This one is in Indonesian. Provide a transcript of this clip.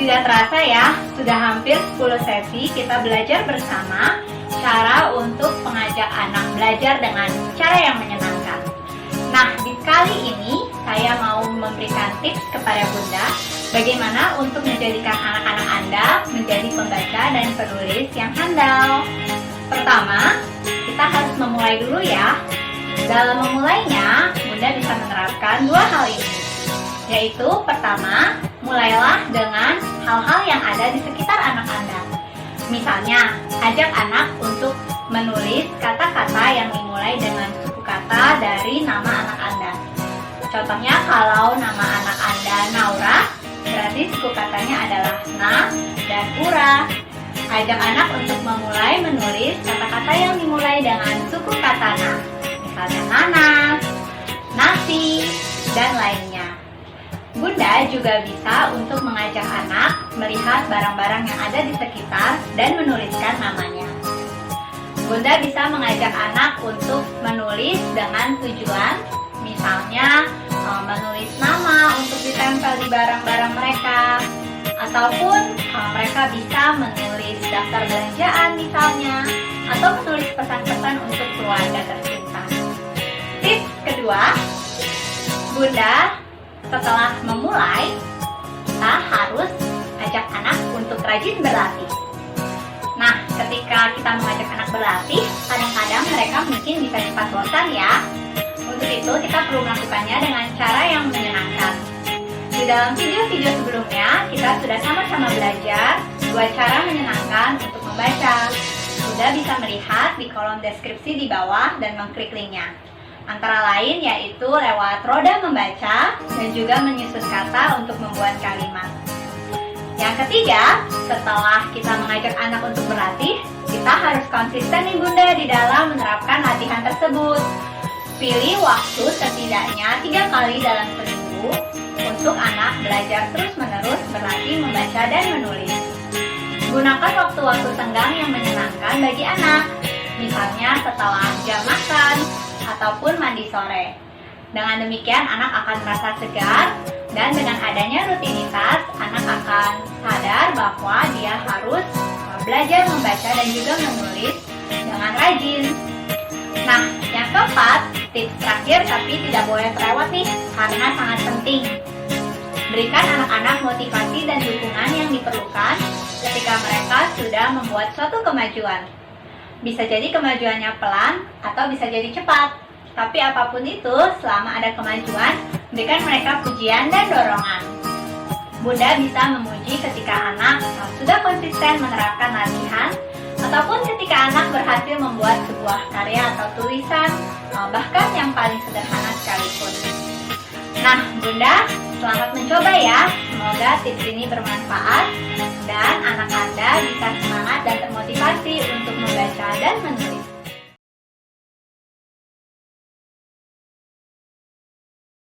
Tidak terasa ya, sudah hampir 10 sesi kita belajar bersama cara untuk mengajak anak belajar dengan cara yang menyenangkan. Nah, di kali ini saya mau memberikan tips kepada Bunda bagaimana untuk menjadikan anak-anak Anda menjadi pembaca dan penulis yang handal. Pertama, kita harus memulai dulu ya. Dalam memulainya, Bunda bisa menerapkan dua hal ini. Yaitu pertama, mulailah dengan hal-hal yang ada di sekitar anak Anda. Misalnya, ajak anak untuk menulis kata-kata yang dimulai dengan suku kata dari nama anak Anda. Contohnya, kalau nama anak Anda Naura, berarti suku katanya adalah na dan ura. Ajak anak untuk memulai menulis kata-kata yang dimulai dengan suku kata na. Misalnya nanas, nasi, dan lainnya. Bunda juga bisa untuk mengajak anak melihat barang-barang yang ada di sekitar dan menuliskan namanya. Bunda bisa mengajak anak untuk menulis dengan tujuan, misalnya menulis nama untuk ditempel di barang-barang mereka, ataupun mereka bisa menulis daftar belanjaan misalnya, atau menulis pesan-pesan untuk keluarga tercinta. Tips kedua, Bunda setelah memulai, kita harus ajak anak untuk rajin berlatih. Nah, ketika kita mengajak anak berlatih, kadang-kadang mereka mungkin bisa cepat bosan ya. Untuk itu, kita perlu melakukannya dengan cara yang menyenangkan. Di dalam video-video sebelumnya, kita sudah sama-sama belajar dua cara menyenangkan untuk membaca. Bunda bisa melihat di kolom deskripsi di bawah dan mengklik linknya. Antara lain yaitu lewat roda membaca dan juga menyusun kata untuk membuat kalimat. Yang ketiga, setelah kita mengajak anak untuk berlatih, kita harus konsisten nih Bunda di dalam menerapkan latihan tersebut. Pilih waktu setidaknya 3 kali dalam seminggu untuk anak belajar terus-menerus berlatih membaca dan menulis. Gunakan waktu-waktu senggang yang menyenangkan bagi anak, misalnya setelah jam makan ataupun mandi sore. Dengan demikian anak akan merasa segar dan dengan adanya rutinitas anak akan sadar bahwa dia harus belajar membaca dan juga menulis dengan rajin. Nah, yang keempat, tips terakhir tapi tidak boleh terlewat nih karena sangat penting. Berikan anak-anak motivasi dan dukungan yang diperlukan ketika mereka sudah membuat suatu kemajuan. Bisa jadi kemajuannya pelan atau bisa jadi cepat. Tapi apapun itu, selama ada kemajuan, berikan mereka pujian dan dorongan. Bunda bisa memuji ketika anak sudah konsisten menerapkan latihan, ataupun ketika anak berhasil membuat sebuah karya atau tulisan, bahkan yang paling sederhana sekalipun. Nah, Bunda, selamat mencoba ya. Semoga tips ini bermanfaat dan anak Anda bisa semangat dan termotivasi untuk membaca dan menulis.